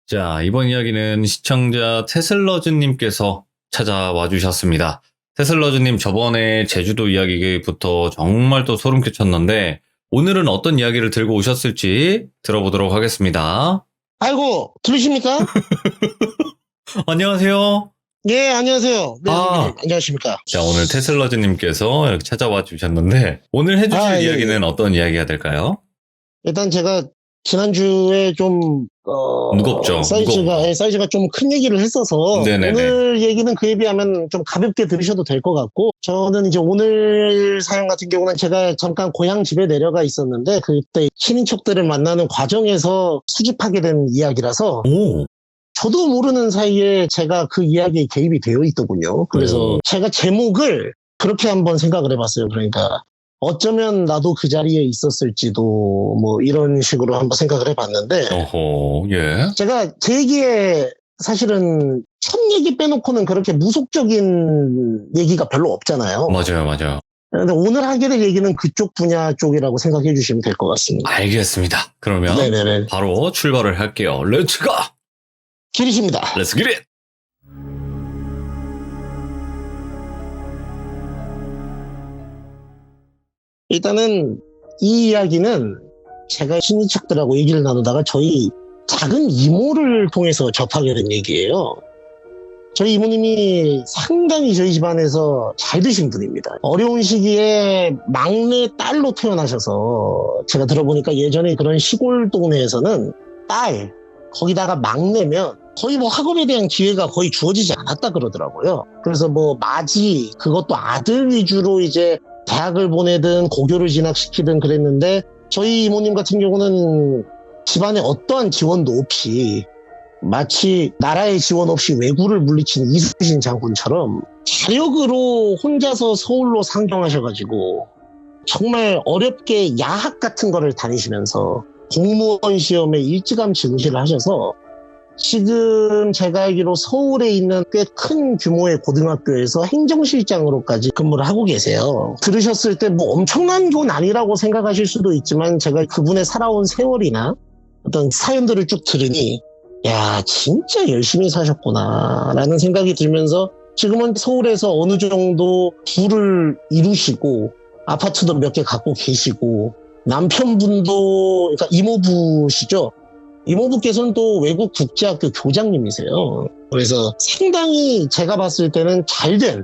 자, 이번 이야기는 시청자 테슬러즈님께서 찾아와 주셨습니다. 테슬러즈님 저번에 제주도 이야기부터 정말 또 소름 끼쳤는데 오늘은 어떤 이야기를 들고 오셨을지 들어보도록 하겠습니다. 아이고, 들으십니까? 안녕하세요. 예, 안녕하세요. 네, 아. 안녕하십니까? 자, 오늘 테슬러즈님께서 이렇게 찾아와 주셨는데 오늘 해주실 예. 이야기는 어떤 이야기가 될까요? 일단 제가 지난주에 좀 무겁죠. 사이즈가 좀 큰 얘기를 했어서 네네네. 오늘 얘기는 그에 비하면 좀 가볍게 들으셔도 될 것 같고, 저는 이제 오늘 사연 같은 경우는 제가 잠깐 고향 집에 내려가 있었는데 그때 친인척들을 만나는 과정에서 수집하게 된 이야기라서 오. 저도 모르는 사이에 제가 그 이야기에 개입이 되어 있더군요. 그래서 제가 제목을 그렇게 한번 생각을 해봤어요. 그러니까 어쩌면 나도 그 자리에 있었을지도 뭐 이런 식으로 한번 생각을 해봤는데, 어허, 예. 제가 제 얘기에 사실은 첫 얘기 빼놓고는 그렇게 무속적인 얘기가 별로 없잖아요. 맞아요. 근데 오늘 하게 될 얘기는 그쪽 분야 쪽이라고 생각해 주시면 될 것 같습니다. 알겠습니다. 그러면 네네네. 바로 출발을 할게요. 렛츠 고! 길이십니다. 렛츠 기릿! 일단은 이 이야기는 제가 친인척들하고 얘기를 나누다가 저희 작은 이모를 통해서 접하게 된 얘기예요. 저희 이모님이 상당히 저희 집안에서 잘 드신 분입니다. 어려운 시기에 막내 딸로 태어나셔서 제가 들어보니까 예전에 그런 시골 동네에서는 딸, 거기다가 막내면 거의 뭐 학업에 대한 기회가 거의 주어지지 않았다 그러더라고요. 그래서 뭐 맞이, 그것도 아들 위주로 이제 대학을 보내든 고교를 진학시키든 그랬는데, 저희 이모님 같은 경우는 집안에 어떠한 지원도 없이 마치 나라의 지원 없이 왜구를 물리친 이순신 장군처럼 자력으로 혼자서 서울로 상경하셔가지고 정말 어렵게 야학 같은 거를 다니시면서 공무원 시험에 일찌감치 응시를 하셔서 지금 제가 알기로 서울에 있는 꽤 큰 규모의 고등학교에서 행정실장으로까지 근무를 하고 계세요. 들으셨을 때 뭐 엄청난 건 아니라고 생각하실 수도 있지만, 제가 그분의 살아온 세월이나 어떤 사연들을 쭉 들으니 야, 진짜 열심히 사셨구나 라는 생각이 들면서, 지금은 서울에서 어느 정도 부를 이루시고 아파트도 몇 개 갖고 계시고, 남편분도, 그러니까 이모부시죠? 이모부께서는 또 외국 국제학교 교장님이세요. 그래서 상당히 제가 봤을 때는 잘된,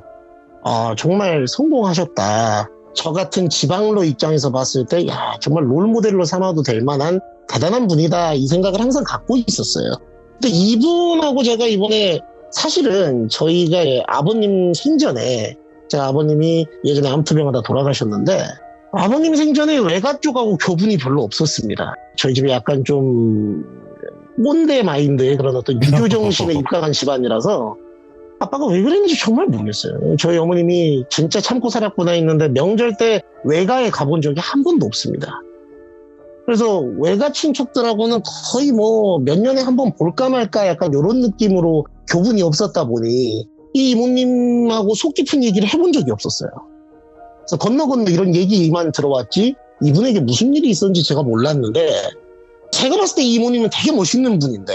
정말 성공하셨다. 저 같은 지방로 입장에서 봤을 때, 야, 정말 롤모델로 삼아도 될 만한 대단한 분이다, 이 생각을 항상 갖고 있었어요. 근데 이분하고 제가 이번에, 사실은 저희가 아버님 생전에, 제 아버님이 예전에 암투병하다 돌아가셨는데, 아버님 생전에 외가 쪽하고 교분이 별로 없었습니다. 저희 집이 약간 좀 꼰대 마인드의 그런 어떤 유교 정신에 입각한 집안이라서 아빠가 왜 그랬는지 정말 모르겠어요. 저희 어머님이 진짜 참고 살았구나 했는데 명절 때 외가에 가본 적이 한 번도 없습니다. 그래서 외가 친척들하고는 거의 뭐 몇 년에 한 번 볼까 말까 약간 이런 느낌으로 교분이 없었다 보니 이 이모님하고 속 깊은 얘기를 해본 적이 없었어요. 그래서 건너 이런 얘기만 들어왔지 이분에게 무슨 일이 있었는지 제가 몰랐는데, 제가 봤을 때 이모님은 되게 멋있는 분인데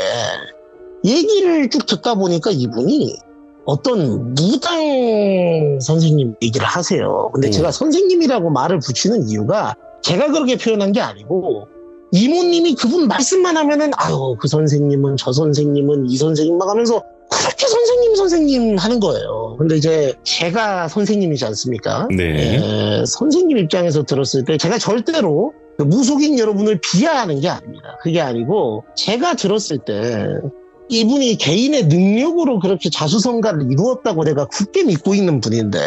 얘기를 쭉 듣다 보니까 이분이 어떤 무당 선생님 얘기를 하세요. 근데 제가 선생님이라고 말을 붙이는 이유가 제가 그렇게 표현한 게 아니고, 이모님이 그분 말씀만 하면은 아유 그 선생님은 저 선생님은 이 선생님 막 하면서 그렇게 선생님 하는 거예요. 근데 이제 제가 선생님이지 않습니까? 네. 선생님 입장에서 들었을 때 제가 절대로 무속인 여러분을 비하하는 게 아닙니다. 그게 아니고, 제가 들었을 때 이분이 개인의 능력으로 그렇게 자수성가를 이루었다고 내가 굳게 믿고 있는 분인데,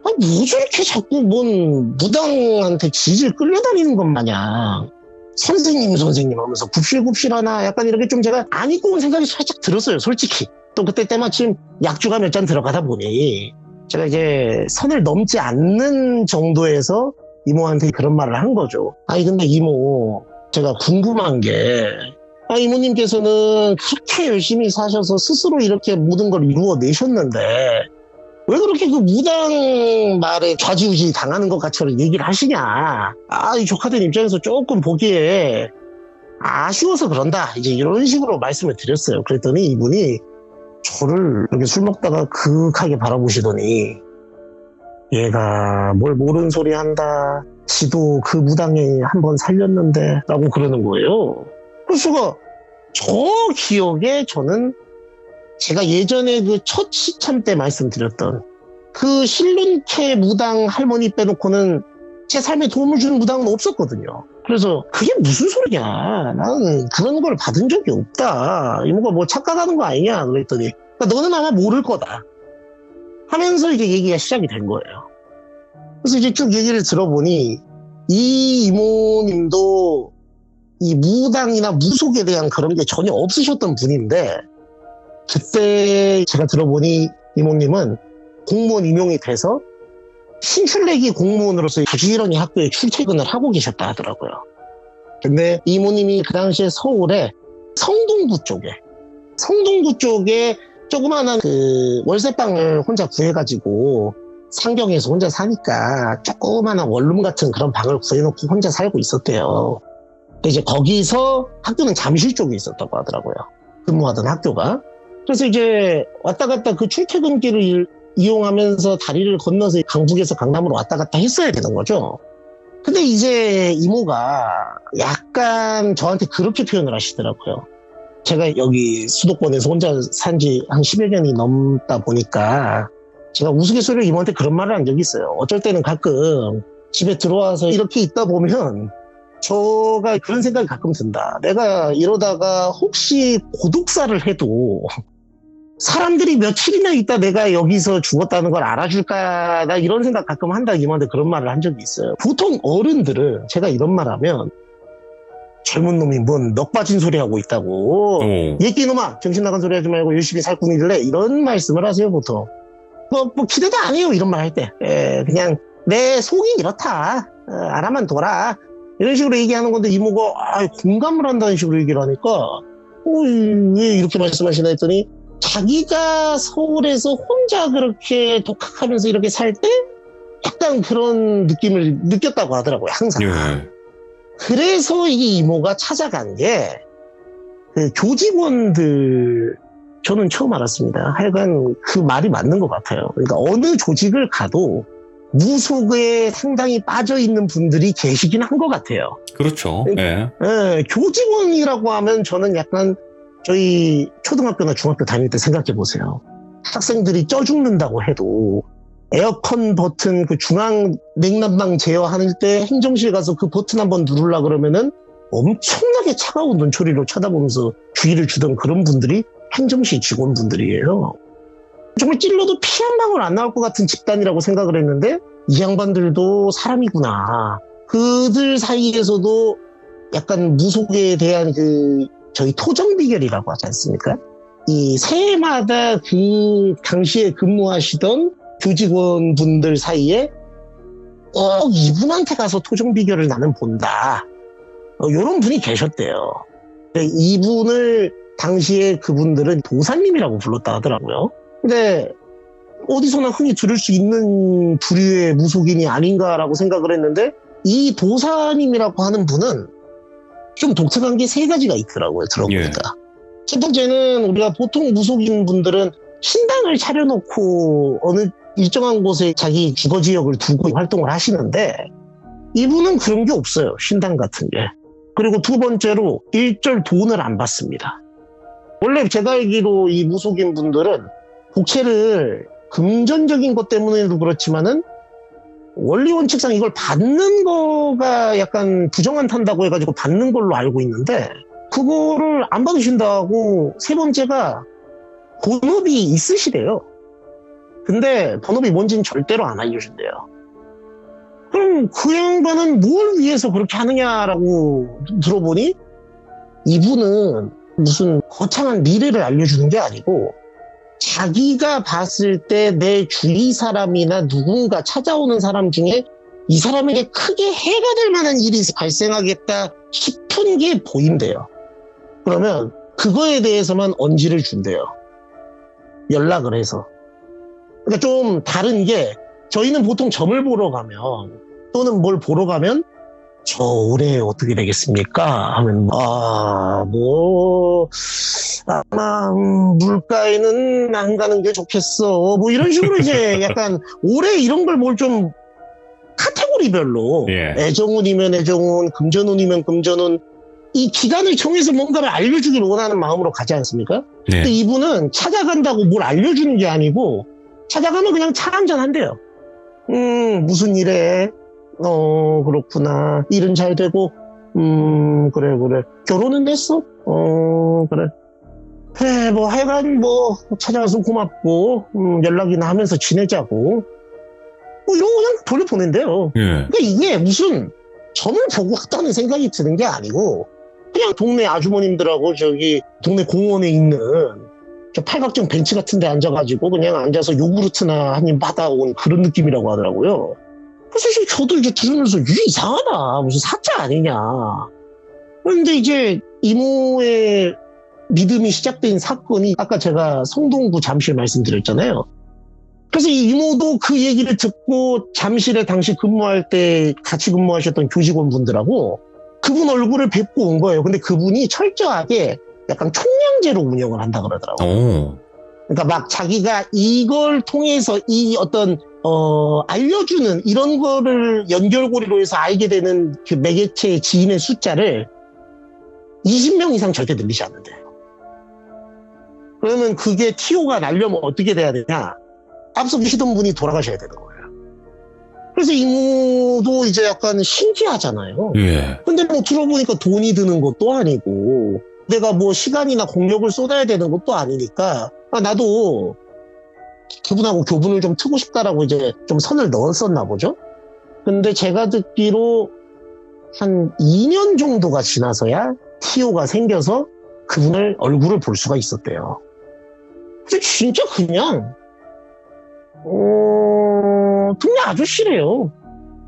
뭐 저렇게 자꾸 뭔 무당한테 질질 끌려다니는 것 마냥 선생님 하면서 굽실굽실하나 약간 이렇게 좀 제가 안 입고 온 생각이 살짝 들었어요, 솔직히. 또 그때 때마침 약주가 몇 잔 들어가다 보니 제가 이제 선을 넘지 않는 정도에서 이모한테 그런 말을 한 거죠. 아니 근데 이모, 제가 궁금한 게, 이모님께서는 그렇게 열심히 사셔서 스스로 이렇게 모든 걸 이루어내셨는데 왜 그렇게 그 무당 말에 좌지우지 당하는 것 같이 얘기를 하시냐. 이 조카들 입장에서 조금 보기에 아쉬워서 그런다. 이제 이런 식으로 말씀을 드렸어요. 그랬더니 이분이 저를 이렇게 술 먹다가 그윽하게 바라보시더니 얘가 뭘 모르는 소리 한다. 지도 그 무당이 한번 살렸는데 라고 그러는 거예요. 그래서 저 기억에 저는 제가 예전에 그 첫 시참 때 말씀드렸던 그 실눈캐 무당 할머니 빼놓고는 제 삶에 도움을 주는 무당은 없었거든요. 그래서 그게 무슨 소리냐. 나는 그런 걸 받은 적이 없다. 이모가 뭐 착각하는 거 아니냐. 그랬더니 그러니까 너는 아마 모를 거다. 하면서 이제 얘기가 시작이 된 거예요. 그래서 이제 쭉 얘기를 들어보니 이 이모님도 이 무당이나 무속에 대한 그런 게 전혀 없으셨던 분인데 그때 제가 들어보니 이모님은 공무원 임용이 돼서 신출내기 공무원으로서 부지런히 학교에 출퇴근을 하고 계셨다 하더라고요. 근데 이모님이 그 당시에 서울에 성동구 쪽에 조그마한 그 월세방을 혼자 구해가지고 상경에서 혼자 사니까 조그마한 원룸 같은 그런 방을 구해놓고 혼자 살고 있었대요. 근데 이제 거기서 학교는 잠실 쪽에 있었다고 하더라고요. 근무하던 학교가. 그래서 이제 왔다 갔다 그 출퇴근길을 이용하면서 다리를 건너서 강북에서 강남으로 왔다 갔다 했어야 되는 거죠. 근데 이제 이모가 약간 저한테 그렇게 표현을 하시더라고요. 제가 여기 수도권에서 혼자 산 지 한 10여 년이 넘다 보니까 제가 우스갯소리로 이모한테 그런 말을 한 적이 있어요. 어쩔 때는 가끔 집에 들어와서 이렇게 있다 보면 저가 그런 생각이 가끔 든다. 내가 이러다가 혹시 고독사를 해도 사람들이 며칠이나 있다 내가 여기서 죽었다는 걸 알아줄까? 나 이런 생각 가끔 한다. 이모한테 그런 말을 한 적이 있어요. 보통 어른들은 제가 이런 말 하면 젊은 놈이 뭔 넋 빠진 소리 하고 있다고. 얘끼 놈아 정신 나간 소리 하지 말고 열심히 살꾼이길래 이런 말씀을 하세요 보통. 뭐 기대도 안 해요 이런 말 할 때. 그냥 내 속이 이렇다. 알아만 둬라. 이런 식으로 얘기하는 건데 이모가 공감을 한다는 식으로 얘기를 하니까 왜 이렇게 말씀하시나 했더니 자기가 서울에서 혼자 그렇게 독학하면서 이렇게 살 때 약간 그런 느낌을 느꼈다고 하더라고요 항상. 그래서 이 이모가 찾아간 게 그 교직원들 저는 처음 알았습니다. 하여간 그 말이 맞는 것 같아요. 그러니까 어느 조직을 가도 무속에 상당히 빠져있는 분들이 계시긴 한 것 같아요. 그렇죠. 네. 교직원이라고 하면 저는 약간 저희 초등학교나 중학교 다닐 때 생각해 보세요. 학생들이 쪄 죽는다고 해도 에어컨 버튼 그 중앙 냉난방 제어할 때 행정실 가서 그 버튼 한번 누르려 그러면은 엄청나게 차가운 눈초리로 쳐다보면서 주의를 주던 그런 분들이 행정실 직원분들이에요. 정말 찔러도 피 한 방울 안 나올 것 같은 집단이라고 생각을 했는데 이 양반들도 사람이구나. 그들 사이에서도 약간 무속에 대한 그 저희 토정 비결이라고 하지 않습니까? 이 새해마다 그 당시에 근무하시던 교직원분들 사이에 꼭 이분한테 가서 토정 비결을 나는 본다. 이런 분이 계셨대요. 이분을 당시에 그분들은 도사님이라고 불렀다 하더라고요. 근데 어디서나 흔히 들을 수 있는 부류의 무속인이 아닌가라고 생각을 했는데 이 도사님이라고 하는 분은 좀 독특한 게 세 가지가 있더라고요. 들어보니까. 첫 번째는 우리가 보통 무속인 분들은 신당을 차려놓고 어느 일정한 곳에 자기 주거지역을 두고 활동을 하시는데 이분은 그런 게 없어요. 신당 같은 게. 그리고 두 번째로 일절 돈을 안 받습니다. 원래 제가 알기로 이 무속인 분들은 복채를 금전적인 것 때문에도 그렇지만은 원리 원칙상 이걸 받는 거가 약간 부정한탄다고 해가지고 받는 걸로 알고 있는데 그거를 안 받으신다고 세 번째가 본업이 있으시대요. 근데 본업이 뭔지는 절대로 안 알려준대요. 그럼 그 양반은 뭘 위해서 그렇게 하느냐라고 들어보니 이분은 무슨 거창한 미래를 알려주는 게 아니고 자기가 봤을 때 내 주위 사람이나 누군가 찾아오는 사람 중에 이 사람에게 크게 해가 될 만한 일이 발생하겠다 싶은 게 보인대요. 그러면 그거에 대해서만 언지를 준대요. 연락을 해서. 그러니까 좀 다른 게 저희는 보통 점을 보러 가면 또는 뭘 보러 가면 저 올해 어떻게 되겠습니까? 하면, 아마, 물가에는 안 가는 게 좋겠어. 뭐 이런 식으로 이제 약간 올해 이런 걸 뭘 좀 카테고리별로 예. 애정운이면 애정운, 금전운이면 금전운 이 기간을 통해서 뭔가를 알려주길 원하는 마음으로 가지 않습니까? 네. 근데 이분은 찾아간다고 뭘 알려주는 게 아니고 찾아가면 그냥 차 한잔 한대요. 무슨 일해? 그렇구나. 일은 잘 되고, 그래. 결혼은 됐어? 그래. 그래, 뭐, 하여간 뭐, 찾아와서 고맙고, 연락이나 하면서 지내자고. 뭐, 이런 거 그냥 돌려보낸대요. 예. 그러니까 이게 무슨, 점을 보고 왔다는 생각이 드는 게 아니고, 그냥 동네 아주머님들하고 저기, 동네 공원에 있는, 저 팔각정 벤치 같은 데 앉아가지고, 그냥 앉아서 요구르트나 한 입 받아온 그런 느낌이라고 하더라고요. 사실 저도 이제 들으면서 이상하다. 무슨 사자 아니냐. 그런데 이제 이모의 믿음이 시작된 사건이 아까 제가 성동구 잠실 말씀드렸잖아요. 그래서 이 이모도 그 얘기를 듣고 잠실에 당시 근무할 때 같이 근무하셨던 교직원분들하고 그분 얼굴을 뵙고 온 거예요. 근데 그분이 철저하게 약간 총량제로 운영을 한다 그러더라고요. 오. 그러니까 막 자기가 이걸 통해서 이 어떤 알려주는 이런 거를 연결고리로 해서 알게 되는 그 매개체의 지인의 숫자를 20명 이상 절대 늘리지 않는데요. 그러면 그게 TO가 날려면 어떻게 돼야 되냐? 앞서 계시던 분이 돌아가셔야 되는 거예요. 그래서 이모도 이제 약간 신기하잖아요. 예. 근데 뭐 들어보니까 돈이 드는 것도 아니고 내가 뭐 시간이나 공력을 쏟아야 되는 것도 아니니까 나도 그분하고 교분을 좀 트고 싶다라고 이제 좀 선을 넣었었나 보죠. 근데 제가 듣기로 한 2년 정도가 지나서야 TO가 생겨서 그분을 얼굴을 볼 수가 있었대요. 근데 진짜 그냥 아저씨래요.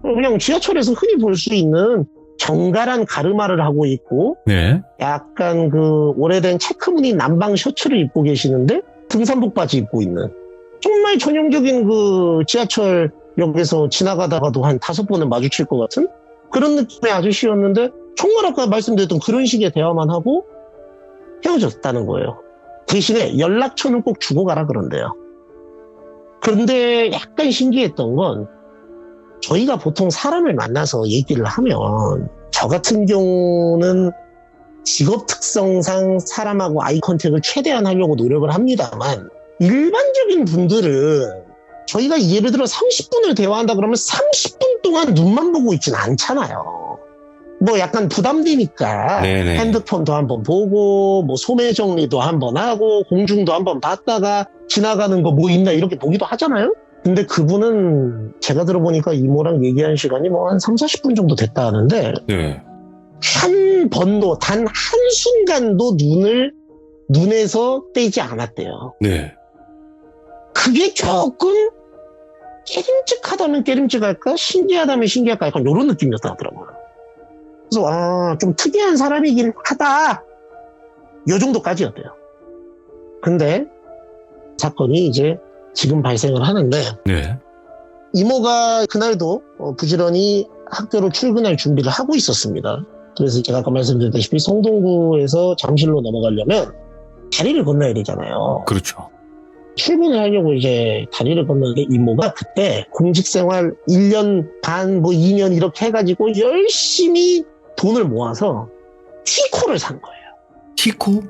그냥 지하철에서 흔히 볼 수 있는 정갈한 가르마를 하고 있고 네. 약간 그 오래된 체크무늬 남방 셔츠를 입고 계시는데 등산복 바지 입고 있는 정말 전형적인 그 지하철역에서 지나가다가도 한 5번은 마주칠 것 같은 그런 느낌의 아저씨였는데 정말 아까 말씀드렸던 그런 식의 대화만 하고 헤어졌다는 거예요. 대신에 연락처는 꼭 주고 가라 그런대요. 그런데 약간 신기했던 건 저희가 보통 사람을 만나서 얘기를 하면 저 같은 경우는 직업 특성상 사람하고 아이 컨택을 최대한 하려고 노력을 합니다만 일반적인 분들은 저희가 예를 들어 30분을 대화한다 그러면 30분 동안 눈만 보고 있진 않잖아요. 뭐 약간 부담되니까 네네. 핸드폰도 한번 보고 뭐 소매 정리도 한번 하고 공중도 한번 봤다가 지나가는 거 뭐 있나 이렇게 보기도 하잖아요. 근데 그분은 제가 들어보니까 이모랑 얘기한 시간이 뭐 한 30-40분 정도 됐다 하는데 네. 한 번도 단 한순간도 눈에서 떼지 않았대요. 네. 그게 조금 깨림직하다면 깨림직할까? 신기하다면 신기할까? 약간 이런 느낌이었다 하더라고요. 그래서 좀 특이한 사람이긴 하다. 요 정도까지였대요. 근데 사건이 이제 지금 발생을 하는데 네. 이모가 그날도 부지런히 학교로 출근할 준비를 하고 있었습니다. 그래서 제가 아까 말씀드렸다시피 성동구에서 잠실로 넘어가려면 다리를 건너야 되잖아요. 그렇죠. 출근을 하려고 이제 다리를 건너는데 이모가 그때 공직생활 1년 반, 뭐 2년 이렇게 해가지고 열심히 돈을 모아서 티코를 산 거예요. 티코?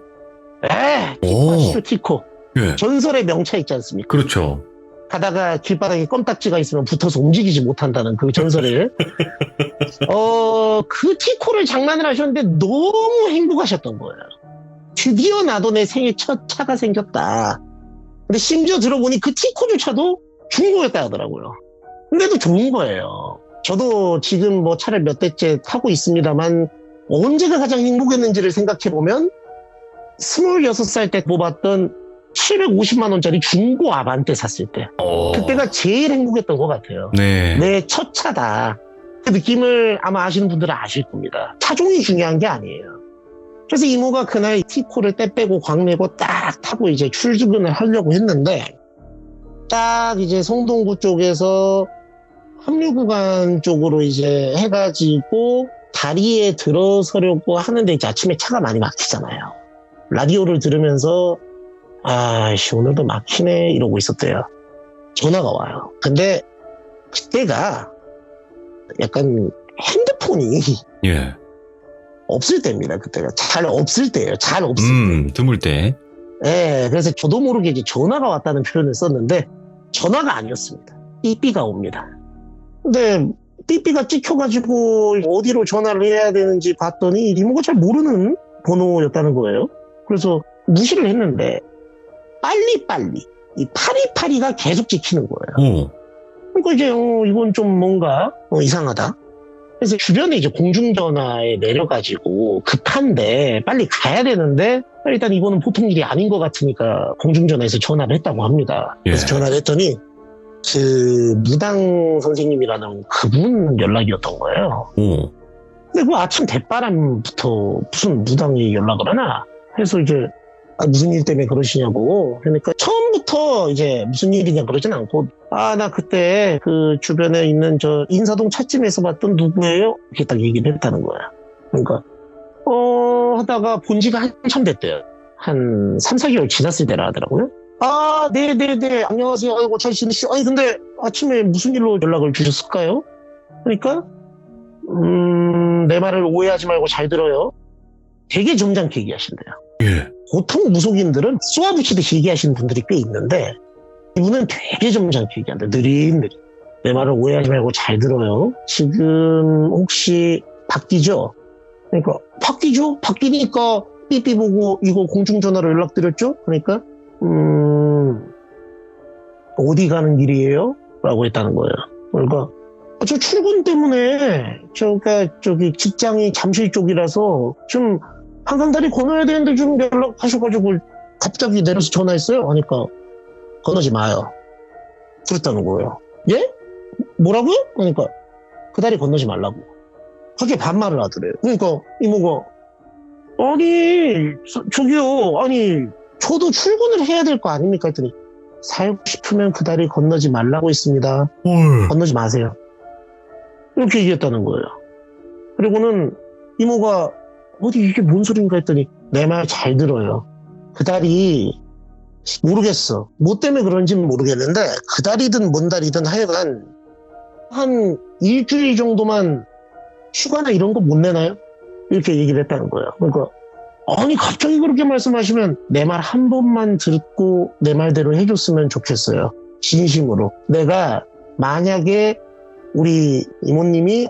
티코 아시죠? 티코. 예. 전설의 명차 있지 않습니까? 그렇죠. 가다가 길바닥에 껌딱지가 있으면 붙어서 움직이지 못한다는 그 전설을. 그 티코를 장만을 하셨는데 너무 행복하셨던 거예요. 드디어 나도 내 생애 첫 차가 생겼다. 근데 심지어 들어보니 그 티코조차도 중고였다 하더라고요. 근데도 좋은 거예요. 저도 지금 뭐 차를 몇 대째 타고 있습니다만 언제가 가장 행복했는지를 생각해보면 26살 때 뽑았던 750만 원짜리 중고 아반떼 샀을 때 그때가 제일 행복했던 것 같아요. 네. 내 첫 차다. 그 느낌을 아마 아시는 분들은 아실 겁니다. 차종이 중요한 게 아니에요. 그래서 이모가 그날 티코를 떼 빼고 광내고 딱 타고 이제 출근을 하려고 했는데 딱 이제 성동구 쪽에서 합류구간 쪽으로 이제 해가지고 다리에 들어서려고 하는데 이제 아침에 차가 많이 막히잖아요. 라디오를 들으면서 아이씨 오늘도 막히네 이러고 있었대요. 전화가 와요. 근데 그때가 약간 핸드폰이 예. 없을 때입니다. 그때가 잘 없을 때예요. 잘 없을 때. 드물 때. 예, 그래서 저도 모르게 이제 전화가 왔다는 표현을 썼는데 전화가 아니었습니다. 삐삐가 옵니다. 근데 삐삐가 찍혀가지고 어디로 전화를 해야 되는지 봤더니 이모가 잘 모르는 번호였다는 거예요. 그래서 무시를 했는데 빨리빨리 이 파리파리가 계속 찍히는 거예요. 그러니까 이제 이건 좀 뭔가 이상하다. 그래서 주변에 이제 공중전화에 내려가지고 급한데 빨리 가야 되는데 일단 이거는 보통 일이 아닌 것 같으니까 공중전화에서 전화를 했다고 합니다. 그래서 예. 전화를 했더니 그 무당 선생님이라는 그분 연락이었던 거예요. 근데 그 아침 대바람부터 무슨 무당이 연락을 하나 해서 이제 무슨 일 때문에 그러시냐고. 그러니까 처음부터 이제 무슨 일이냐 그러진 않고 나 그때 그 주변에 있는 저 인사동 찻집에서 봤던 누구예요? 이렇게 딱 얘기를 했다는 거야. 그러니까 하다가 본 지가 한참 됐대요. 한 3, 4개월 지났을 때라 하더라고요. 네네네 안녕하세요. 아이고 잘 지내시죠? 아니 근데 아침에 무슨 일로 연락을 주셨을까요? 그러니까 내 말을 오해하지 말고 잘 들어요. 되게 점잖게 얘기하신대요. 예. 보통 무속인들은 쏘아붙이듯이 얘기하시는 분들이 꽤 있는데 이분은 되게 점잖게 얘기한다. 느릿느릿. 내 말을 오해하지 말고 잘 들어요. 지금 혹시 바뀌죠? 그러니까 바뀌죠? 바뀌니까 삐삐 보고 이거 공중전화로 연락드렸죠? 그러니까 어디 가는 길이에요? 라고 했다는 거예요. 그러니까 저 출근 때문에 저기 직장이 잠실 쪽이라서 좀 한강다리 건너야 되는데 좀 연락하셔가지고 갑자기 내려서 전화했어요. 하니까 건너지 마요. 그랬다는 거예요. 예? 뭐라고요? 그러니까 그 다리 건너지 말라고. 그렇게 반말을 하더래요. 그러니까 이모가 아니 저기요 아니 저도 출근을 해야 될 거 아닙니까? 했더니 살고 싶으면 그 다리 건너지 말라고 했습니다. 건너지 마세요. 이렇게 얘기했다는 거예요. 그리고는 이모가 어디 이게 뭔 소린가 했더니 내 말 잘 들어요. 그 다리 모르겠어. 뭐 때문에 그런지는 모르겠는데 그 다리든 뭔 다리든 하여간 한 일주일 정도만 휴가나 이런 거 못 내나요? 이렇게 얘기를 했다는 거예요. 그러니까 아니 갑자기 그렇게 말씀하시면 내 말 한 번만 듣고 내 말대로 해줬으면 좋겠어요. 진심으로. 내가 만약에 우리 이모님이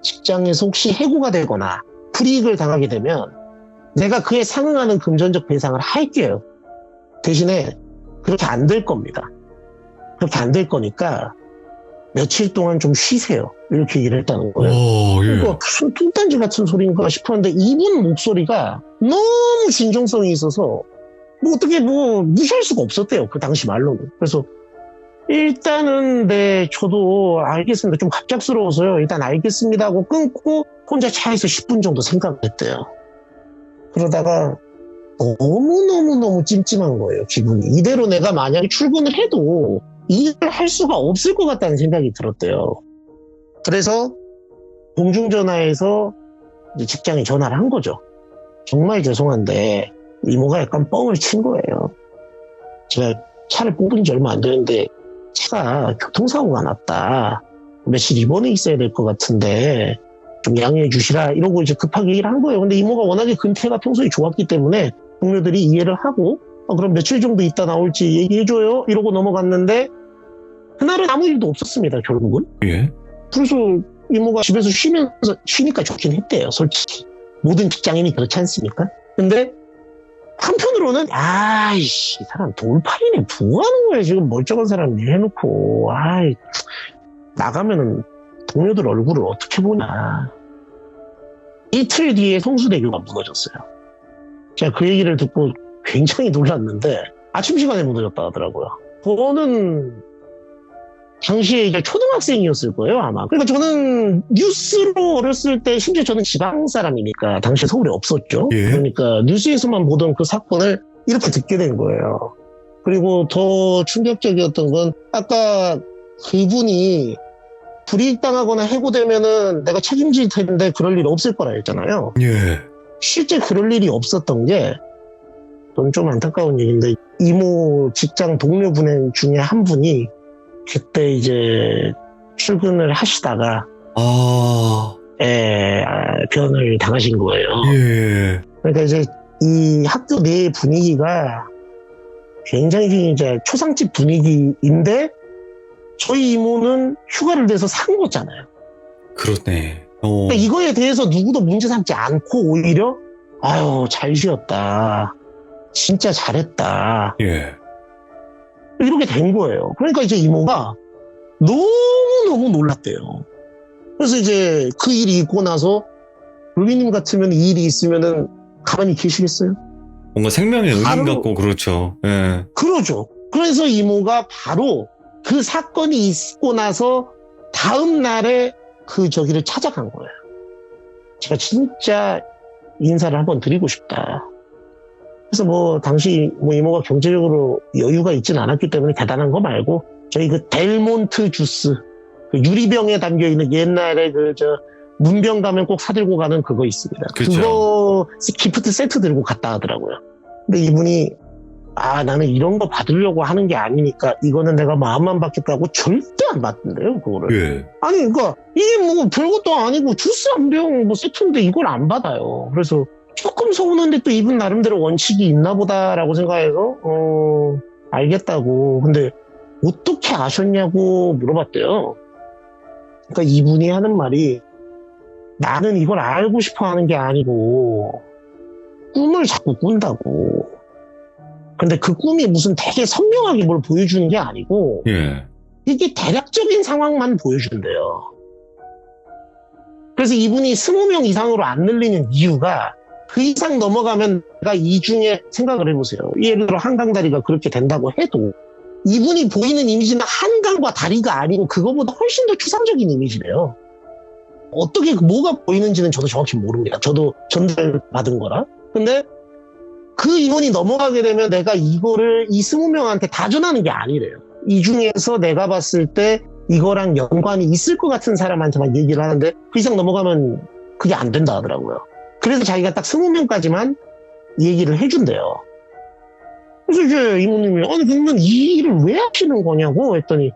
직장에서 혹시 해고가 되거나 불이익을 당하게 되면 내가 그에 상응하는 금전적 배상을 할게요. 대신에 그렇게 안 될 겁니다. 그렇게 안 될 거니까 며칠 동안 좀 쉬세요. 이렇게 얘기를 했다는 거예요. 그러니까 무슨 뚱딴지 같은 소리인가 싶었는데 이분 목소리가 너무 진정성이 있어서 뭐 어떻게 뭐 무시할 수가 없었대요. 그 당시 말로는. 그래서 일단은 네 저도 알겠습니다. 좀 갑작스러워서요. 일단 알겠습니다 하고 끊고 혼자 차에서 10분 정도 생각을 했대요. 그러다가 너무너무 찜찜한 거예요. 기분이. 이대로 내가 만약에 출근을 해도 일을 할 수가 없을 것 같다는 생각이 들었대요. 그래서 공중전화에서 직장에 전화를 한 거죠. 정말 죄송한데 이모가 약간 뻥을 친 거예요. 제가 차를 뽑은 지 얼마 안 되는데 차가 교통사고가 났다. 며칠 입원해 있어야 될 것 같은데 좀 양해해 주시라 이러고 이제 급하게 얘기를 한 거예요. 근데 이모가 워낙에 근태가 평소에 좋았기 때문에 동료들이 이해를 하고 그럼 며칠 정도 있다 나올지 얘기해줘요 이러고 넘어갔는데 그날은 아무 일도 없었습니다. 결국은. 예. 그래서 이모가 집에서 쉬니까 좋긴 했대요. 솔직히 모든 직장인이 그렇지 않습니까? 근데 한편으로는 아이씨 이 사람 돌팔이네 뭐 하는 거야 지금 멀쩡한 사람 해놓고 나가면은 동료들 얼굴을 어떻게 보냐. 이틀 뒤에 성수대교가 무너졌어요. 제가 그 얘기를 듣고 굉장히 놀랐는데 아침 시간에 무너졌다 하더라고요. 저는 당시에 이제 초등학생이었을 거예요 아마. 그러니까 저는 뉴스로 어렸을 때 심지어 저는 지방 사람이니까 당시에 서울에 없었죠. 예. 그러니까 뉴스에서만 보던 그 사건을 이렇게 듣게 된 거예요. 그리고 더 충격적이었던 건 아까 그분이 불이익당하거나 해고되면은 내가 책임질 텐데 그럴 일 없을 거라 했잖아요. 예. 실제 그럴 일이 없었던 게, 넌 좀 안타까운 얘기인데, 이모 직장 동료분 중에 한 분이 그때 이제 출근을 하시다가, 변을 당하신 거예요. 예. 그러니까 이제 이 학교 내 분위기가 굉장히 이제 초상집 분위기인데, 저희 이모는 휴가를 내서 산 거잖아요. 그렇네. 그러니까 이거에 대해서 누구도 문제 삼지 않고 오히려 아유 잘 쉬었다, 진짜 잘했다, 예. 이렇게 된 거예요. 그러니까 이제 이모가 너무너무 놀랐대요. 그래서 이제 그 일이 있고 나서 루비님 같으면 이 일이 있으면은 가만히 계시겠어요? 뭔가 생명의 의미 바로- 같고 그렇죠. 예. 그러죠. 그래서 이모가 바로 그 사건이 있고 나서 다음 날에 그 저기를 찾아간 거예요. 제가 진짜 인사를 한번 드리고 싶다. 그래서 뭐 당시 뭐 이모가 경제적으로 여유가 있진 않았기 때문에 대단한 거 말고 저희 그 델몬트 주스, 그 유리병에 담겨 있는 옛날에 그 저 문병 가면 꼭 사들고 가는 그거 있습니다. 그쵸. 그거 기프트 세트 들고 갔다 하더라고요. 근데 이분이 나는 이런 거 받으려고 하는 게 아니니까 이거는 내가 마음만 받겠다고 절대 안 받는데요, 그거를. 예. 아니, 그러니까 이게 뭐 별것도 아니고 주스 한 병 뭐 세트인데 이걸 안 받아요. 그래서 조금 서운한데 또 이분 나름대로 원칙이 있나 보다라고 생각해서 알겠다고. 근데 어떻게 아셨냐고 물어봤대요. 그러니까 이분이 하는 말이, 나는 이걸 알고 싶어 하는 게 아니고 꿈을 자꾸 꾼다고. 근데 그 꿈이 무슨 되게 선명하게 뭘 보여주는 게 아니고 예. 이게 대략적인 상황만 보여준대요. 그래서 이분이 20명 이상으로 안 늘리는 이유가, 그 이상 넘어가면 내가 이 중에 생각을 해보세요. 예를 들어 한강다리가 그렇게 된다고 해도 이분이 보이는 이미지는 한강과 다리가 아니고 그거보다 훨씬 더 추상적인 이미지래요. 어떻게 뭐가 보이는지는 저도 정확히 모릅니다. 저도 전달받은 거라. 근데 그 인원이 넘어가게 되면 내가 이거를 이 20명한테 다 전하는 게 아니래요. 이 중에서 내가 봤을 때 이거랑 연관이 있을 것 같은 사람한테만 얘기를 하는데 그 이상 넘어가면 그게 안 된다 하더라고요. 그래서 자기가 딱 20명까지만 얘기를 해준대요. 그래서 이제 이모님이 아니 그러면 이 일을 왜 하시는 거냐고 했더니,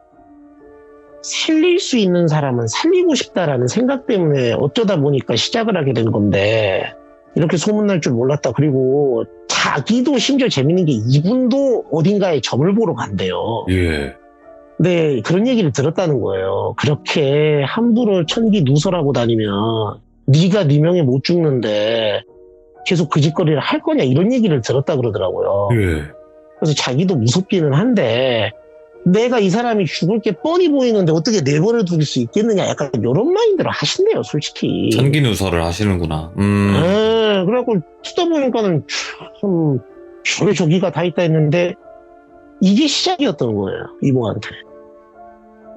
살릴 수 있는 사람은 살리고 싶다라는 생각 때문에 어쩌다 보니까 시작을 하게 된 건데 이렇게 소문날 줄 몰랐다. 그리고 자기도 심지어 재밌는 게 이분도 어딘가에 점을 보러 간대요. 예. 근데 그런 얘기를 들었다는 거예요. 그렇게 함부로 천기 누설하고 다니면 네가 네 명에 못 죽는데 계속 그 짓거리를 할 거냐, 이런 얘기를 들었다 그러더라고요. 예. 그래서 자기도 무섭기는 한데 내가 이 사람이 죽을 게 뻔히 보이는데 어떻게 내버려 둘 수 있겠느냐, 약간 이런 마인드로 하신대요, 솔직히. 천기누설을 하시는구나. 그래갖고 듣다 보니까는 참 별의 저기가 다 있다 했는데 이게 시작이었던 거예요, 이모한테.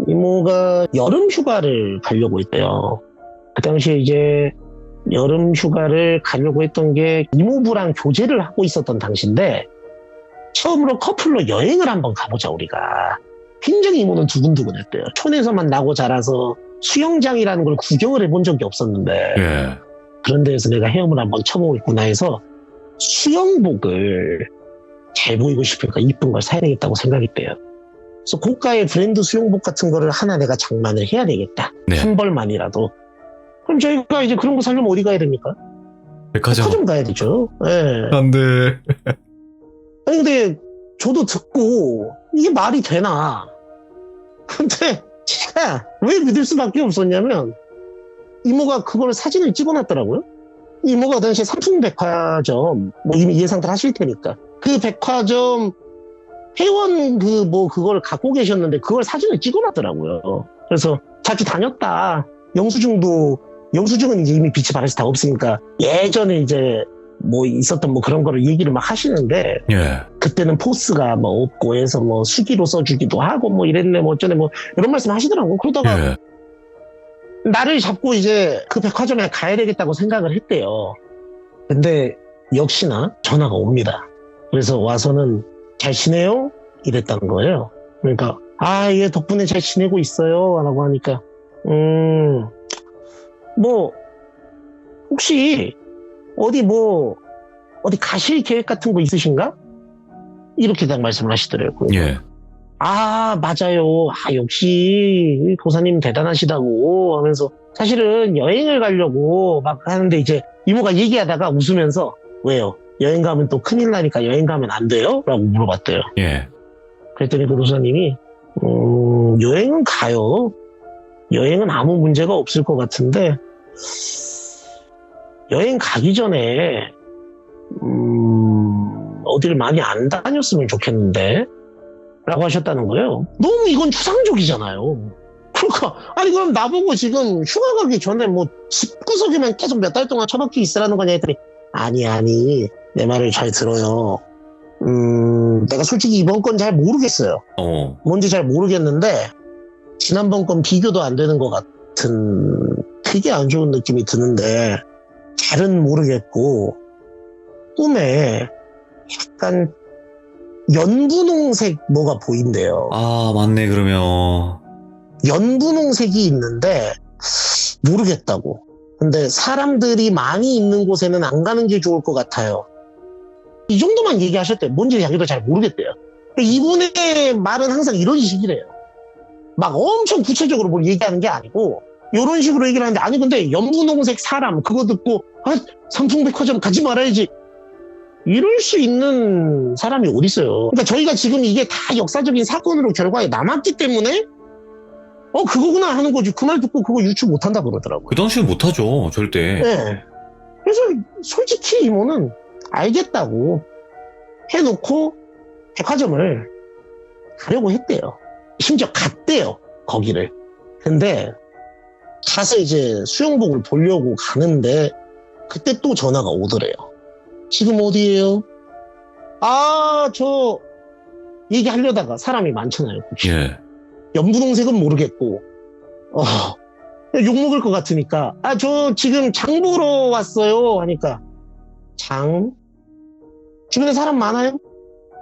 이모가 여름 휴가를 가려고 했대요. 그 당시에 이제 여름 휴가를 가려고 했던 게 이모부랑 교제를 하고 있었던 당시인데, 처음으로 커플로 여행을 한번 가보자 우리가. 굉장히 이모는 두근두근했대요. 촌에서만 나고 자라서 수영장이라는 걸 구경을 해본 적이 없었는데 예. 그런 데에서 내가 헤엄을 한번 쳐보겠구나 해서 수영복을 잘 보이고 싶으니까 이쁜 걸 사야 되겠다고 생각했대요. 그래서 고가의 브랜드 수영복 같은 거를 하나 내가 장만을 해야 되겠다. 네. 한 벌만이라도. 그럼 저희가 이제 그런 거 사려면 어디 가야 됩니까? 백화점. 백화점 가야 되죠. 예. 안 돼. 아니 근데 저도 듣고 이게 말이 되나? 근데 제가 왜 믿을 수밖에 없었냐면 이모가 그걸 사진을 찍어놨더라고요. 이모가 그 당시에 삼풍백화점 뭐 이미 예상들 하실 테니까 그 백화점 회원 그걸 갖고 계셨는데 그걸 사진을 찍어놨더라고요. 그래서 자주 다녔다. 영수증은 이제 이미 빛이 발해서 다 없으니까 예전에 이제 뭐 있었던 뭐 그런 거를 얘기를 막 하시는데, 예. 그때는 포스가 뭐 없고 해서 뭐 수기로 써주기도 하고 뭐 이랬네 뭐 어쩌네 뭐 이런 말씀 하시더라고. 그러다가 예. 나를 잡고 이제 그 백화점에 가야 되겠다고 생각을 했대요. 근데 역시나 전화가 옵니다. 그래서 와서는 잘 지내요? 이랬다는 거예요. 그러니까 얘 덕분에 잘 지내고 있어요 라고 하니까 뭐, 혹시, 어디 가실 계획 같은 거 있으신가? 이렇게 딱 말씀을 하시더라고요. 예. 아, 맞아요. 아, 역시, 도사님 대단하시다고 하면서, 사실은 여행을 가려고 막 하는데, 이제, 이모가 얘기하다가 웃으면서, 왜요? 여행 가면 또 큰일 나니까 여행 가면 안 돼요? 라고 물어봤대요. 예. 그랬더니 그 도사님이, 여행은 가요. 여행은 아무 문제가 없을 것 같은데, 여행 가기 전에, 어디를 많이 안 다녔으면 좋겠는데, 라고 하셨다는 거예요. 너무 이건 추상적이잖아요. 그러니까, 아니, 그럼 나보고 지금 휴가 가기 전에 뭐, 집구석에만 계속 몇 달 동안 처박혀 있으라는 거냐 했더니, 아니, 내 말을 잘 들어요. 내가 솔직히 이번 건 잘 모르겠어요. 뭔지 잘 모르겠는데, 지난번 건 비교도 안 되는 것 같은 되게 안 좋은 느낌이 드는데, 잘은 모르겠고, 꿈에 약간 연분홍색 뭐가 보인대요. 아, 맞네, 그러면. 연분홍색이 있는데, 모르겠다고. 근데 사람들이 많이 있는 곳에는 안 가는 게 좋을 것 같아요. 이 정도만 얘기하셨대요. 뭔지 자기도 잘 모르겠대요. 이분의 말은 항상 이런 식이래요. 막 엄청 구체적으로 뭘 얘기하는 게 아니고 이런 식으로 얘기를 하는데, 아니 근데 연분홍색 사람 그거 듣고 삼풍백화점 가지 말아야지 이럴 수 있는 사람이 어디 있어요. 그러니까 저희가 지금 이게 다 역사적인 사건으로 결과에 남았기 때문에 그거구나 하는 거지. 그 말 듣고 그거 유추 못한다 그러더라고요. 그 당시에 못하죠, 절대. 네. 그래서 솔직히 이모는 알겠다고 해놓고 백화점을 가려고 했대요. 심지어 갔대요, 거기를. 근데 가서 이제 수영복을 보려고 가는데 그때 또 전화가 오더래요. 지금 어디예요? 아, 저 얘기하려다가 사람이 많잖아요. 예. 연분홍색은 모르겠고 욕먹을 것 같으니까 저 지금 장 보러 왔어요 하니까, 장? 주변에 사람 많아요?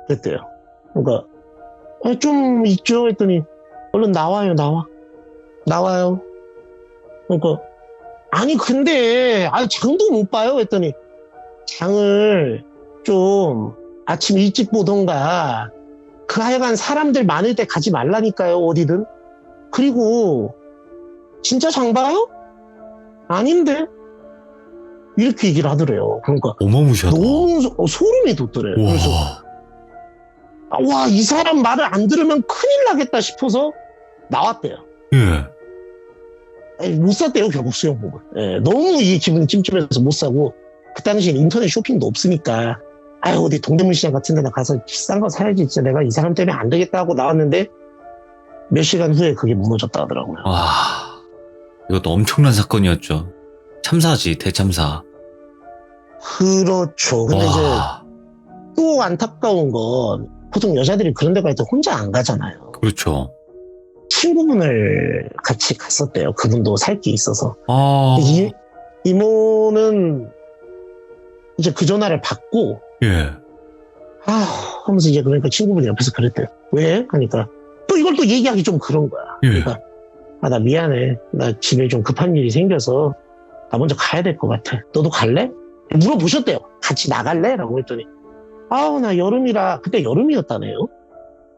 그랬대요. 그러니까 좀 있죠 했더니, 얼른 나와요. 나와요. 그러니까 아니 근데 장도 못 봐요 했더니, 장을 좀 아침 일찍 보던가 그 하여간 사람들 많을 때 가지 말라니까요, 어디든. 그리고 진짜 장 봐요? 아닌데? 이렇게 얘기를 하더래요. 그러니까 어마무시하다. 너무 소름이 돋더래요. 그래서 와, 이 사람 말을 안 들으면 큰일 나겠다 싶어서 나왔대요. 예. 못 샀대요, 결국 수영복을. 예, 너무 이게 기분이 찜찜해서 못 사고, 그 당시엔 인터넷 쇼핑도 없으니까 어디 동대문 시장 같은 데나 가서 비싼 거 사야지, 진짜 내가 이 사람 때문에 안 되겠다 하고 나왔는데 몇 시간 후에 그게 무너졌다 하더라고요. 와, 이것도 엄청난 사건이었죠. 참사지, 대참사. 그렇죠. 근데 와. 이제 또 안타까운 건, 보통 여자들이 그런 데 갈 때 혼자 안 가잖아요. 그렇죠. 친구분을 같이 갔었대요. 그분도 살 게 있어서. 아. 이모는 이제 그 전화를 받고, 예. 하면서 이제 그러니까 친구분이 옆에서 그랬대요. 왜? 하니까 또 이걸 또 얘기하기 좀 그런 거야. 예. 그러니까 나 미안해. 나 집에 좀 급한 일이 생겨서 나 먼저 가야 될 것 같아. 너도 갈래? 물어보셨대요. 같이 나갈래? 라고 했더니, 나 여름이라, 그때 여름이었다네요.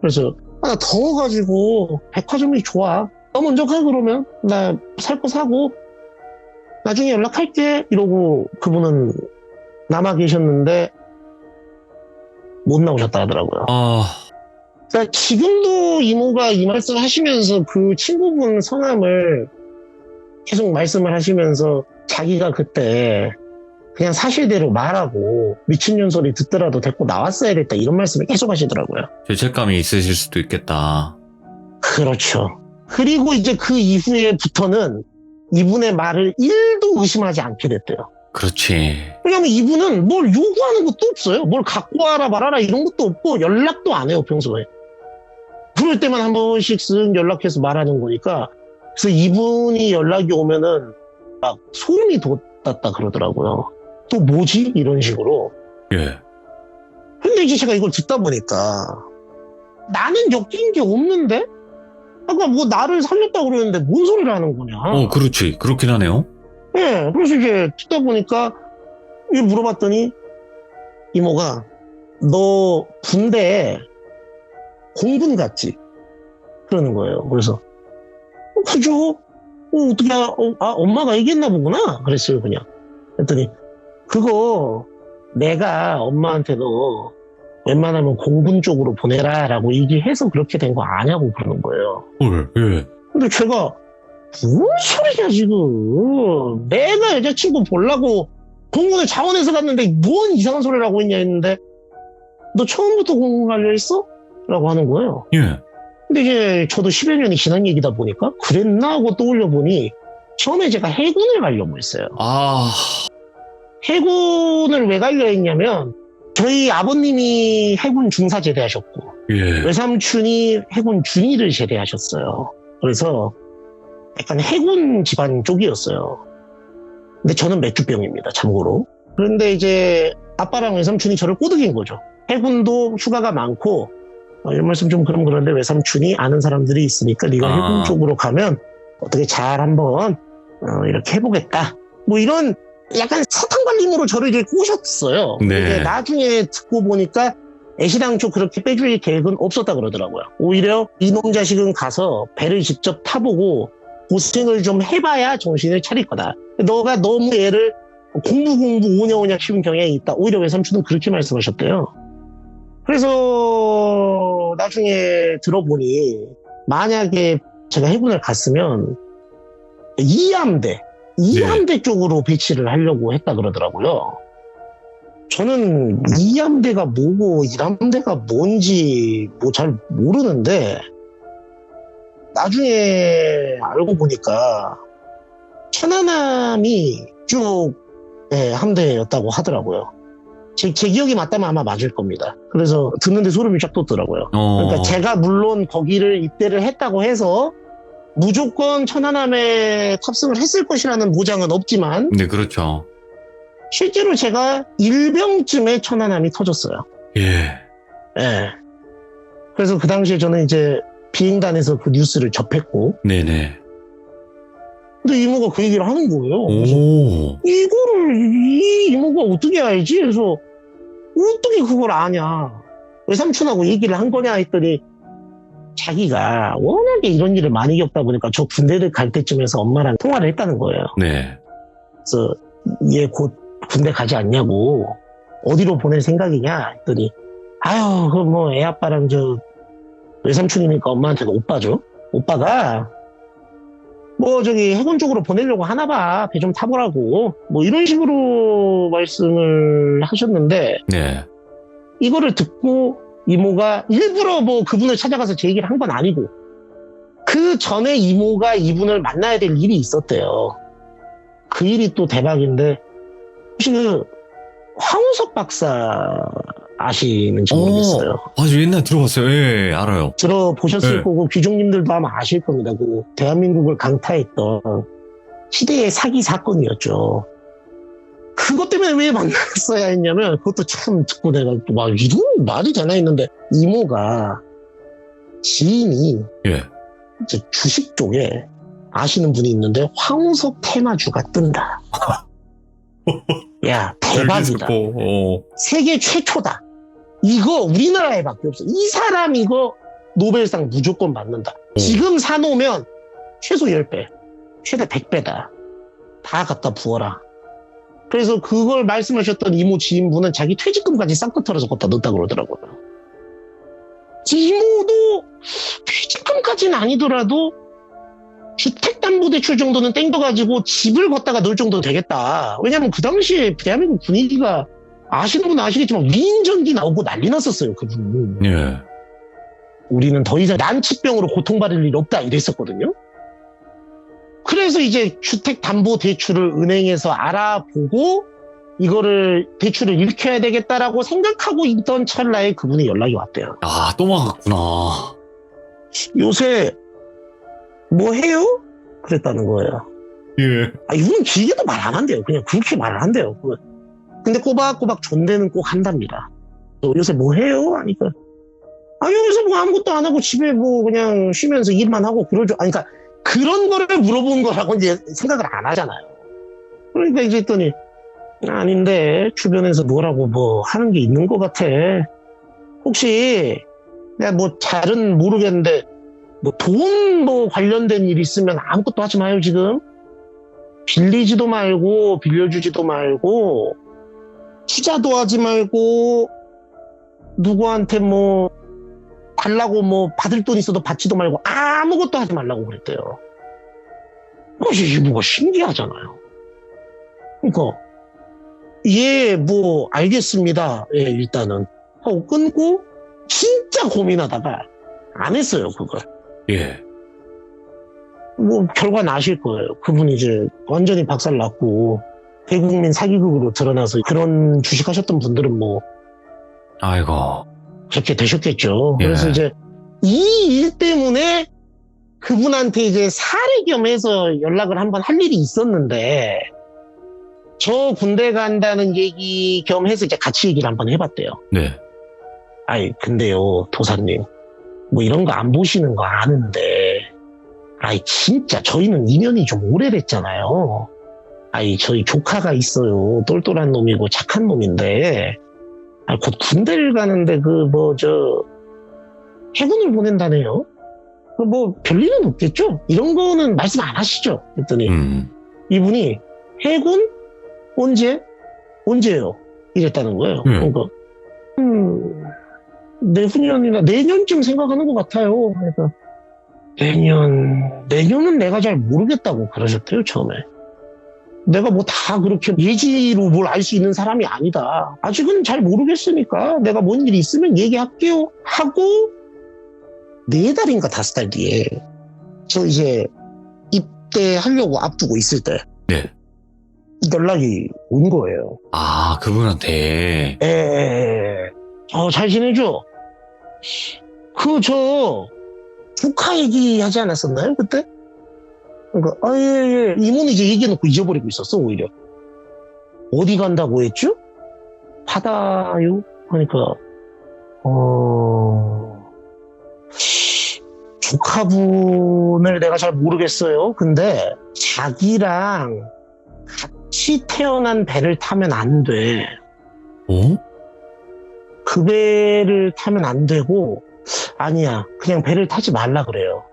그래서 나 더워가지고 백화점이 좋아. 너 먼저 가 그러면. 나 살 거 사고 나중에 연락할게. 이러고 그분은 남아 계셨는데 못 나오셨다 하더라고요. 그러니까 지금도 이모가 이 말씀 하시면서 그 친구분 성함을 계속 말씀을 하시면서, 자기가 그때 그냥 사실대로 말하고 미친년 소리 듣더라도 데리고 나왔어야 됐다, 이런 말씀을 계속 하시더라고요. 죄책감이 있으실 수도 있겠다. 그렇죠. 그리고 이제 그 이후에부터는 이분의 말을 1도 의심하지 않게 됐대요. 그렇지. 왜냐면 이분은 뭘 요구하는 것도 없어요. 뭘 갖고 와라 말아라 이런 것도 없고, 연락도 안 해요, 평소에. 그럴 때만 한 번씩 쓱 연락해서 말하는 거니까. 그래서 이분이 연락이 오면은 막 소름이 돋았다 그러더라고요. 또 뭐지? 이런 식으로. 예. 근데 이제 제가 이걸 듣다 보니까, 나는 엮인 게 없는데? 아까 뭐 나를 살렸다고 그러는데 뭔 소리를 하는 거냐. 그렇지. 그렇긴 하네요. 예, 그래서 이제 듣다 보니까 물어봤더니 이모가 너 군대에 공군 갔지? 그러는 거예요. 그래서 그죠? 어떻게 엄마가 얘기했나 보구나. 그랬어요 그냥. 그랬더니 그거 내가 엄마한테도 웬만하면 공군 쪽으로 보내라 라고 얘기해서 그렇게 된 거 아냐고 그러는 거예요. 헐, 예. 근데 제가 뭔 소리냐 지금. 내가 여자친구 보려고 공군에 자원해서 갔는데 뭔 이상한 소리라고 했냐 했는데 너 처음부터 공군 가려 했어? 라고 하는 거예요. 예. 근데 이제 저도 10여 년이 지난 얘기다 보니까 그랬나 하고 떠올려 보니 처음에 제가 해군을 가려고 했어요. 해군을 왜 가려 했냐면 저희 아버님이 해군 중사 제대하셨고 예. 외삼촌이 해군 준위를 제대하셨어요. 그래서 약간 해군 집안 쪽이었어요. 근데 저는 맥주병입니다, 참고로. 그런데 이제 아빠랑 외삼촌이 저를 꼬드긴 거죠. 해군도 휴가가 많고 이런 말씀 좀 그런데 외삼촌이 아는 사람들이 있으니까 네가 해군 쪽으로 가면 어떻게 잘 한번 이렇게 해보겠다. 뭐 이런 약간 사탕발림으로 저를 이제 꼬셨어요. 네. 근데 나중에 듣고 보니까 애시당초 그렇게 빼줄 계획은 없었다 그러더라고요. 오히려 이놈 자식은 가서 배를 직접 타보고 고생을 좀 해봐야 정신을 차릴 거다. 너가 너무 애를 공부 오냐오냐 키운 경향이 있다. 오히려 외삼촌은 그렇게 말씀하셨대요. 그래서 나중에 들어보니 만약에 제가 해군을 갔으면 이함대 쪽으로 배치를 하려고 했다 그러더라고요. 저는 이함대가 뭐고 일함대가 뭔지 뭐 잘 모르는데 나중에 알고 보니까 천안함이 쭉 함대였다고 하더라고요. 제 기억이 맞다면 아마 맞을 겁니다. 그래서 듣는데 소름이 쫙 돋더라고요. 그러니까 제가 물론 거기를 입대를 했다고 해서 무조건 천안함에 탑승을 했을 것이라는 보장은 없지만 네, 그렇죠. 실제로 제가 일병쯤에 천안함이 터졌어요. 예. 예. 그래서 그 당시에 저는 이제 비행단에서 그 뉴스를 접했고 네네. 근데 이모가 그 얘기를 하는 거예요. 그래서 오. 이거를 이 이모가 어떻게 알지? 그래서 어떻게 그걸 아냐? 외삼촌하고 얘기를 한 거냐 했더니 자기가 워낙에 이런 일을 많이 겪다 보니까 저 군대를 갈 때쯤에서 엄마랑 통화를 했다는 거예요. 네. 그래서 얘 곧 군대 가지 않냐고 어디로 보낼 생각이냐 했더니 아유 그 뭐 애 아빠랑 저 외삼촌이니까 엄마한테도 오빠죠. 오빠가 뭐 저기 해군 쪽으로 보내려고 하나 봐. 배 좀 타보라고. 뭐 이런 식으로 말씀을 하셨는데 네. 이거를 듣고 이모가 일부러 뭐 그분을 찾아가서 제 얘기를 한 건 아니고 그 전에 이모가 이분을 만나야 될 일이 있었대요. 그 일이 또 대박인데 혹시 그 황우석 박사 아시는지 모르겠어요. 아주 옛날에 들어봤어요. 예, 알아요. 들어보셨을 네. 거고 귀족님들도 아마 아실 겁니다. 그 대한민국을 강타했던 시대의 사기 사건이었죠. 그것 때문에 왜 만났어야 했냐면 그것도 참 듣고 내가 막 이런 말이 되나 했는데 이모가 지인이 예. 이제 주식 쪽에 아시는 분이 있는데 황우석 테마주가 뜬다. 야 대박이다. 세계 최초다. 이거 우리나라에밖에 없어. 이 사람 이거 노벨상 무조건 받는다. 지금 사놓으면 최소 10배, 최대 100배다. 다 갖다 부어라. 그래서 그걸 말씀하셨던 이모 지인분은 자기 퇴직금까지 싹 다 털어서 갖다 넣었다 그러더라고요. 이모도 퇴직금까지는 아니더라도 주택담보대출 정도는 땡겨가지고 집을 걷다가 넣을 정도 되겠다. 왜냐면 그 당시에 대한민국 분위기가 아시는 분은 아시겠지만 위인전기 나오고 난리 났었어요. 그분. 예. 우리는 더 이상 난치병으로 고통받을 일 없다 이랬었거든요. 그래서 이제 주택담보대출을 은행에서 알아보고 이거를 대출을 일으켜야 되겠다라고 생각하고 있던 찰나에 그분이 연락이 왔대요. 아, 또 막았구나. 요새 뭐 해요? 그랬다는 거예요. 예. 이분은 길게도 말 안 한대요. 그냥 그렇게 말을 한대요. 근데 꼬박꼬박 존대는 꼭 한답니다. 요새 뭐 해요? 하니까 아, 여기서 뭐 아무것도 안 하고 집에 뭐 그냥 쉬면서 일만 하고 그러죠. 아니, 그러니까 그런 거를 물어본 거라고 이제 생각을 안 하잖아요. 그러니까 이제 했더니, 아닌데, 주변에서 뭐라고 뭐 하는 게 있는 것 같아. 혹시, 내가 뭐 잘은 모르겠는데, 뭐 돈 뭐 관련된 일 있으면 아무것도 하지 마요, 지금. 빌리지도 말고, 빌려주지도 말고, 투자도 하지 말고, 누구한테 뭐, 달라고 뭐 받을 돈 있어도 받지도 말고 아무것도 하지 말라고 그랬대요. 이게 뭐가 신기하잖아요. 그러니까 예, 뭐 알겠습니다. 예, 일단은 하고 끊고 진짜 고민하다가 안 했어요, 그걸. 예. 뭐 결과는 아실 거예요. 그분이 이제 완전히 박살났고 대국민 사기극으로 드러나서 그런 주식하셨던 분들은 뭐 아이고. 그렇게 되셨겠죠. 예. 그래서 이제 이 일 때문에 그분한테 이제 사례 겸해서 연락을 한번 할 일이 있었는데 저 군대 간다는 얘기 겸해서 이제 같이 얘기를 한번 해봤대요. 네. 아이 근데요 도사님 뭐 이런 거 안 보시는 거 아는데 아이 진짜 저희는 인연이 좀 오래됐잖아요. 아이 저희 조카가 있어요. 똘똘한 놈이고 착한 놈인데 곧 군대를 가는데 해군을 보낸다네요. 뭐 별일은 없겠죠? 이런 거는 말씀 안 하시죠? 그랬더니 이분이 해군 언제요? 이랬다는 거예요. 그러니까 내후년이나 내년쯤 생각하는 것 같아요. 그러니까 내년은 내가 잘 모르겠다고 그러셨대요, 처음에. 내가 뭐 다 그렇게 예지로 뭘 알 수 있는 사람이 아니다. 아직은 잘 모르겠으니까 내가 뭔 일이 있으면 얘기할게요. 하고 4달인가 5달 뒤에 저 이제 입대하려고 앞두고 있을 때 네. 연락이 온 거예요. 아, 그분한테. 잘 지내죠? 조카 얘기하지 않았었나요, 그때? 그러니까, 예. 이모는 이제 얘기해놓고 잊어버리고 있었어, 오히려. 어디 간다고 했죠? 바다요? 하니까, 조카분을 내가 잘 모르겠어요. 근데 자기랑 같이 태어난 배를 타면 안 돼. 그 배를 타면 안 되고, 아니야. 그냥 배를 타지 말라 그래요.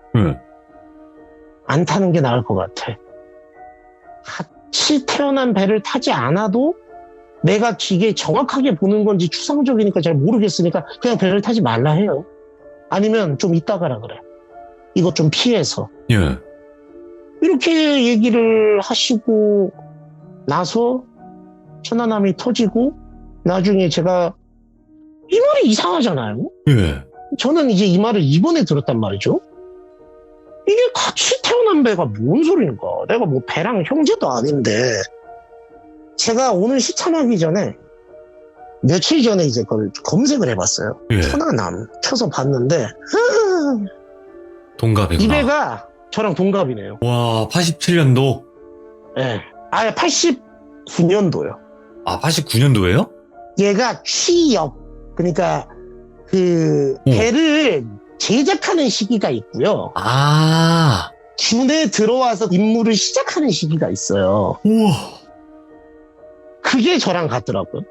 안 타는 게 나을 것 같아. 같이 태어난 배를 타지 않아도 내가 이게 정확하게 보는 건지 추상적이니까 잘 모르겠으니까 그냥 배를 타지 말라 해요. 아니면 좀 이따 가라 그래. 이것 좀 피해서. 예. 이렇게 얘기를 하시고 나서 천안함이 터지고 나중에 제가 이 말이 이상하잖아요. 예. 저는 이제 이 말을 이번에 들었단 말이죠. 이게 같이 태어난 배가 뭔 소리인가. 내가 뭐 배랑 형제도 아닌데. 제가 오늘 시참하기 전에 며칠 전에 이제 그걸 검색을 해봤어요. 예. 천안함 쳐서 봤는데 동갑이구나. 이 배가 저랑 동갑이네요. 와, 87년도? 예. 89년도요. 아, 89년도예요? 얘가 취역, 그러니까 배를 제작하는 시기가 있고요. 아. 군에 들어와서 임무를 시작하는 시기가 있어요. 우와. 그게 저랑 같더라고요.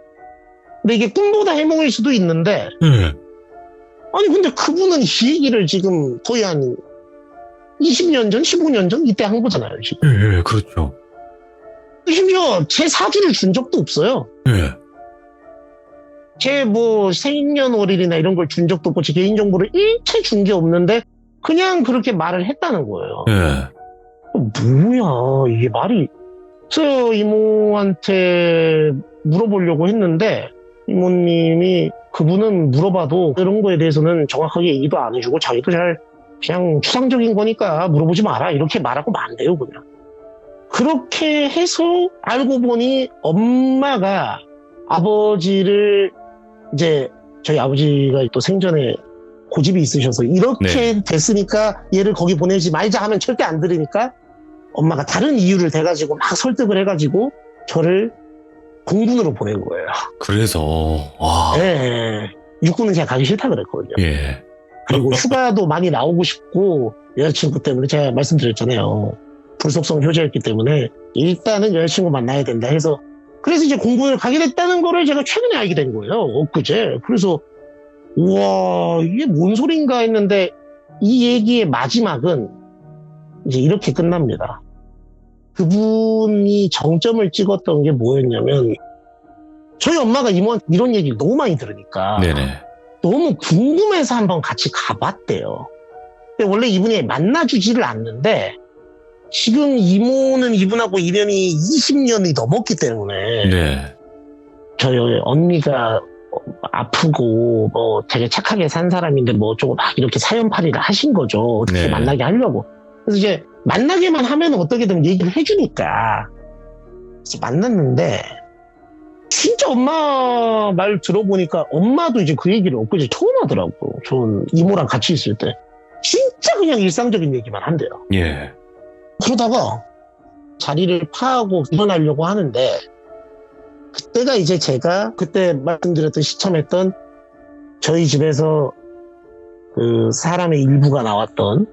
근데 이게 꿈보다 해몽일 수도 있는데, 예. 아니, 근데 그분은 이 얘기를 지금 거의 한 20년 전, 15년 전? 이때 한 거잖아요, 지금. 예, 그렇죠. 심지어 제 사주를 준 적도 없어요. 예. 제 생년월일이나 이런 걸 준 적도 없고, 제 개인정보를 일체 준 게 없는데, 그냥 그렇게 말을 했다는 거예요. 예. 뭐야, 이게 말이. 그래서 이모한테 물어보려고 했는데, 이모님이 그분은 물어봐도 그런 거에 대해서는 정확하게 얘기도 안 해주고 자기도 그냥 추상적인 거니까 물어보지 마라. 이렇게 말하고 만대요, 그냥. 그렇게 해서 알고 보니 엄마가 아버지를 이제 저희 아버지가 또 생전에 고집이 있으셔서 이렇게 됐으니까 얘를 거기 보내지 말자 하면 절대 안 들으니까 엄마가 다른 이유를 대가지고 막 설득을 해가지고 저를 공군으로 보낸 거예요. 그래서, 와. 네. 육군은 제가 가기 싫다 그랬거든요. 예. 그리고 휴가도 많이 나오고 싶고 여자친구 때문에 제가 말씀드렸잖아요. 불속성 효자였기 때문에 일단은 여자친구 만나야 된다 해서 그래서 이제 공군을 가게 됐다는 거를 제가 최근에 알게 된 거예요. 엊그제. 그래서 우와 이게 뭔 소린가 했는데 이 얘기의 마지막은 이제 이렇게 끝납니다. 그분이 정점을 찍었던 게 뭐였냐면 저희 엄마가 이모한테 이런 얘기를 너무 많이 들으니까 네네. 너무 궁금해서 한번 같이 가봤대요. 근데 원래 이분이 만나주지를 않는데 지금 이모는 이분하고 인연이 20년이 넘었기 때문에 네. 저희 언니가 아프고 뭐 되게 착하게 산 사람인데 뭐 조금 막 이렇게 사연팔이를 하신 거죠. 어떻게 네. 만나게 하려고. 그래서 이제 만나게만 하면 어떻게든 얘기를 해주니까 그래서 만났는데 진짜 엄마 말 들어보니까 엄마도 이제 그 얘기를 엊그제 처음 하더라고. 전 이모랑 같이 있을 때 진짜 그냥 일상적인 얘기만 한대요. 예. 그러다가 자리를 파하고 일어나려고 하는데 그때가 이제 제가 그때 말씀드렸던 시참했던 저희 집에서 그 사람의 일부가 나왔던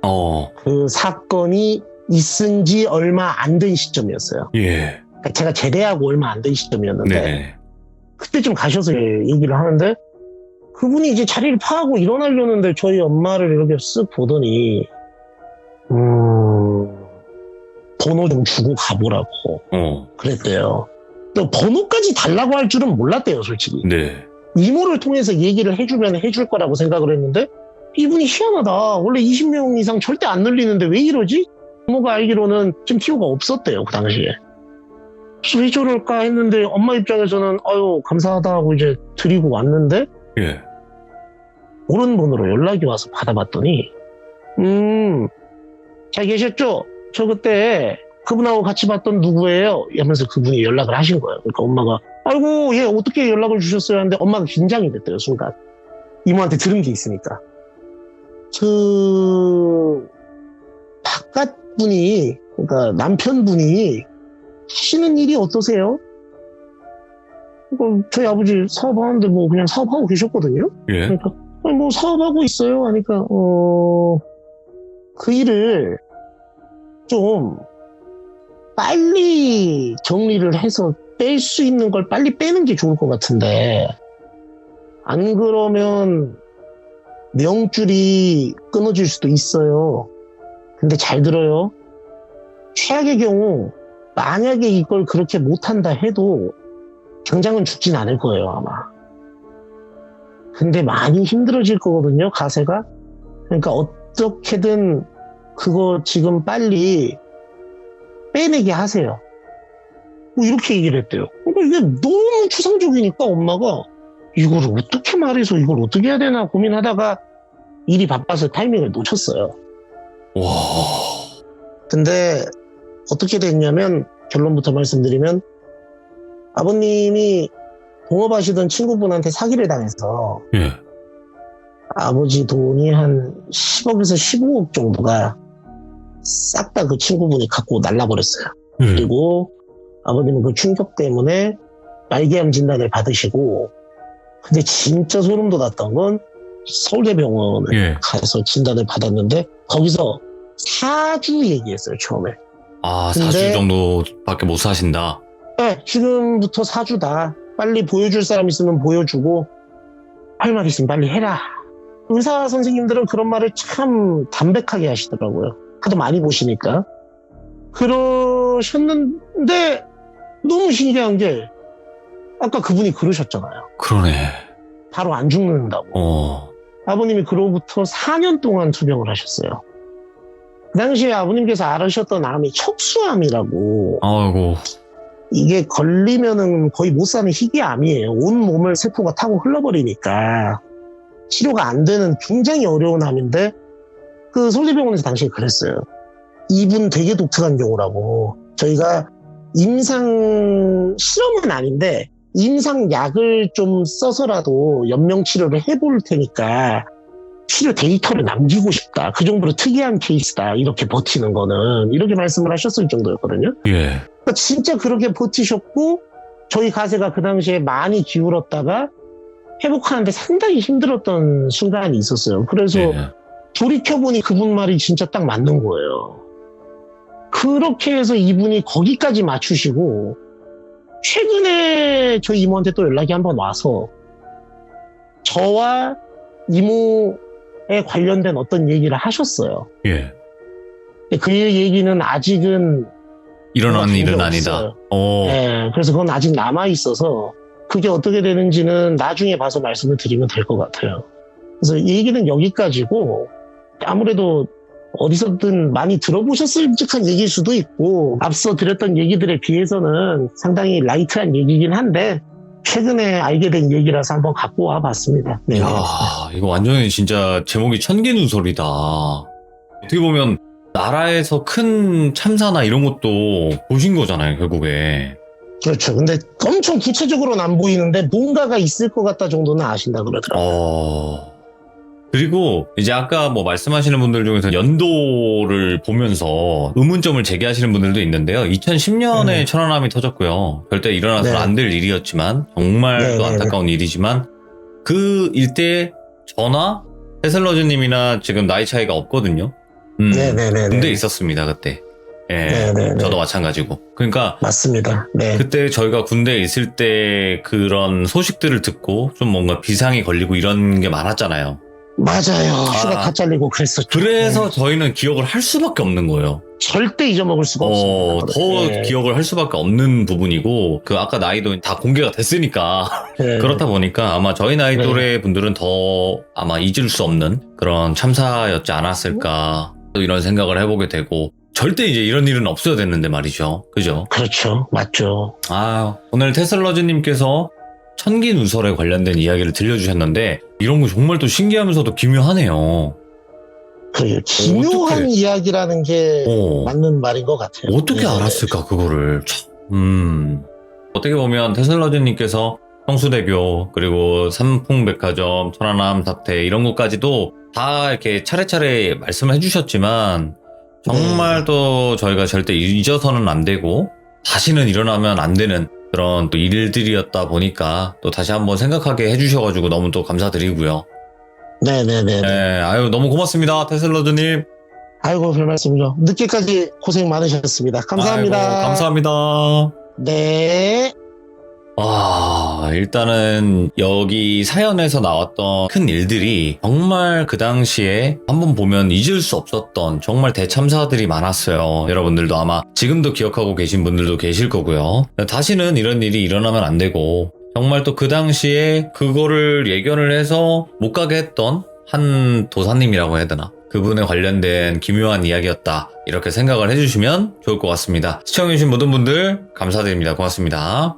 그 사건이 있은 지 얼마 안 된 시점이었어요. 예. 그러니까 제가 제대하고 얼마 안 된 시점이었는데 네. 그때쯤 가셔서 얘기를 하는데 그분이 이제 자리를 파하고 일어나려는데 저희 엄마를 이렇게 쓱 보더니 번호 좀 주고 가보라고 그랬대요. 또 번호까지 달라고 할 줄은 몰랐대요, 솔직히. 네. 이모를 통해서 얘기를 해주면 해줄 거라고 생각을 했는데 이분이 희한하다. 원래 20명 이상 절대 안 늘리는데 왜 이러지? 이모가 알기로는 좀 티오가 없었대요, 그 당시에. 그래서 왜 저럴까 했는데 엄마 입장에서는 아유 감사하다 하고 이제 드리고 왔는데 예. 모르는 번호로 연락이 와서 받아봤더니 잘 계셨죠? 저 그때 그분하고 같이 봤던 누구예요? 하면서 그분이 연락을 하신 거예요. 그러니까 엄마가 아이고 얘 어떻게 연락을 주셨어요? 하는데 엄마가 긴장이 됐대요, 순간. 이모한테 들은 게 있으니까. 그 바깥 분이 그러니까 남편분이 하시는 일이 어떠세요? 저희 아버지 사업하는데 뭐 그냥 사업하고 계셨거든요. 예. 그러니까 뭐 사업하고 있어요. 하니까 그 일을 좀 빨리 정리를 해서 뺄 수 있는 걸 빨리 빼는 게 좋을 것 같은데 안 그러면 명줄이 끊어질 수도 있어요. 근데 잘 들어요. 최악의 경우 만약에 이걸 그렇게 못한다 해도 당장은 죽진 않을 거예요, 아마. 근데 많이 힘들어질 거거든요, 가세가. 그러니까 어떻게든 그거 지금 빨리 빼내게 하세요. 뭐 이렇게 얘기를 했대요. 그러니까 이게 너무 추상적이니까 엄마가 이걸 어떻게 말해서 이걸 어떻게 해야 되나 고민하다가 일이 바빠서 타이밍을 놓쳤어요. 와. 근데 어떻게 됐냐면 결론부터 말씀드리면 아버님이 동업하시던 친구분한테 사기를 당해서 예. 아버지 돈이 한 10억에서 15억 정도가 싹 다 그 친구분이 갖고 날라버렸어요. 그리고 아버님은 그 충격 때문에 말기암 진단을 받으시고 근데 진짜 소름 돋았던 건 서울대병원을 예. 가서 진단을 받았는데 거기서 4주 얘기했어요, 처음에. 아, 근데 4주 정도밖에 못 사신다. 네, 지금부터 4주다. 빨리 보여줄 사람 있으면 보여주고 할 말 있으면 빨리 해라. 의사 선생님들은 그런 말을 참 담백하게 하시더라고요. 하도 많이 보시니까. 그러셨는데 너무 신기한 게 아까 그분이 그러셨잖아요. 그러네. 바로 안 죽는다고. 아버님이 그로부터 4년 동안 투병을 하셨어요. 그 당시에 아버님께서 앓으셨던 암이 척수암이라고. 아이고. 이게 걸리면은 거의 못 사는 희귀암이에요. 온 몸을 세포가 타고 흘러버리니까 치료가 안 되는 굉장히 어려운 암인데 그 서울대병원에서 당시에 그랬어요. 이분 되게 독특한 경우라고. 저희가 임상 실험은 아닌데 임상약을 좀 써서라도 연명 치료를 해볼 테니까 치료 데이터를 남기고 싶다. 그 정도로 특이한 케이스다. 이렇게 버티는 거는. 이렇게 말씀을 하셨을 정도였거든요. 예. 그러니까 진짜 그렇게 버티셨고 저희 가세가 그 당시에 많이 기울었다가 회복하는데 상당히 힘들었던 순간이 있었어요. 그래서 예. 돌이켜보니 그분 말이 진짜 딱 맞는 거예요. 그렇게 해서 이분이 거기까지 맞추시고 최근에 저희 이모한테 또 연락이 한번 와서 저와 이모에 관련된 어떤 얘기를 하셨어요. 예. 근데 그 얘기는 아직은 일어난 그런 일은 게 아니다. 없어요. 어. 네, 그래서 그건 아직 남아있어서 그게 어떻게 되는지는 나중에 봐서 말씀을 드리면 될 것 같아요. 그래서 이 얘기는 여기까지고 아무래도 어디서든 많이 들어보셨을 듯한 얘기일 수도 있고 앞서 드렸던 얘기들에 비해서는 상당히 라이트한 얘기긴 한데 최근에 알게 된 얘기라서 한번 갖고 와 봤습니다. 네. 야, 이거 완전히 진짜 제목이 천기누설이다. 어떻게 보면 나라에서 큰 참사나 이런 것도 보신 거잖아요, 결국에. 그렇죠. 근데 엄청 구체적으로는 안 보이는데 뭔가가 있을 것 같다 정도는 아신다 그러더라고요. 그리고 이제 아까 뭐 말씀하시는 분들 중에서 연도를 보면서 의문점을 제기하시는 분들도 있는데요. 2010년에 천안함이 터졌고요. 절대 일어나서는 네. 안 될 일이었지만 정말 네, 또 네, 안타까운 일이지만 그 일대에 저나 헤슬러즈님이나 지금 나이 차이가 없거든요. 네네네. 군대에 있었습니다 그때. 예, 네네네. 저도 마찬가지고. 그러니까 맞습니다. 네. 그때 저희가 군대에 있을 때 그런 소식들을 듣고 좀 뭔가 비상이 걸리고 이런 게 많았잖아요. 맞아요. 휴가 다 잘리고 그랬었죠. 그래서 네. 저희는 기억을 할 수밖에 없는 거예요. 절대 잊어먹을 수가 없습니다. 더 네. 기억을 할 수밖에 없는 부분이고, 그 아까 나이도 다 공개가 됐으니까. 네. 그렇다 보니까 아마 저희 나이 네. 또래 분들은 더 아마 잊을 수 없는 그런 참사였지 않았을까. 또 이런 생각을 해보게 되고, 절대 이제 이런 일은 없어야 됐는데 말이죠. 그죠? 그렇죠. 맞죠. 오늘 테슬러즈님께서 천기누설에 관련된 이야기를 들려주셨는데, 이런 거 정말 또 신기하면서도 기묘하네요. 그 기묘한 어떡해. 이야기라는 게 맞는 말인 것 같아요. 어떻게 네. 알았을까, 그거를. 어떻게 보면 테슬러즈님께서 성수대교, 그리고 삼풍백화점, 천안함 사태, 이런 것까지도 다 이렇게 차례차례 말씀을 해주셨지만, 정말 또 저희가 절대 잊어서는 안 되고, 다시는 일어나면 안 되는 그런 또 일들이었다 보니까, 또 다시 한번 생각하게 해주셔가지고 너무 또 감사드리고요. 네네네. 네, 아유, 너무 고맙습니다, 테슬러즈님. 아이고, 별 말씀요. 늦게까지 고생 많으셨습니다. 감사합니다. 아이고, 감사합니다. 네. 일단은 여기 사연에서 나왔던 큰 일들이 정말 그 당시에 한번 보면 잊을 수 없었던 정말 대참사들이 많았어요. 여러분들도 아마 지금도 기억하고 계신 분들도 계실 거고요. 다시는 이런 일이 일어나면 안 되고 정말 또 그 당시에 그거를 예견을 해서 못 가게 했던 한 도사님이라고 해야 되나? 그분에 관련된 기묘한 이야기였다. 이렇게 생각을 해주시면 좋을 것 같습니다. 시청해주신 모든 분들 감사드립니다. 고맙습니다.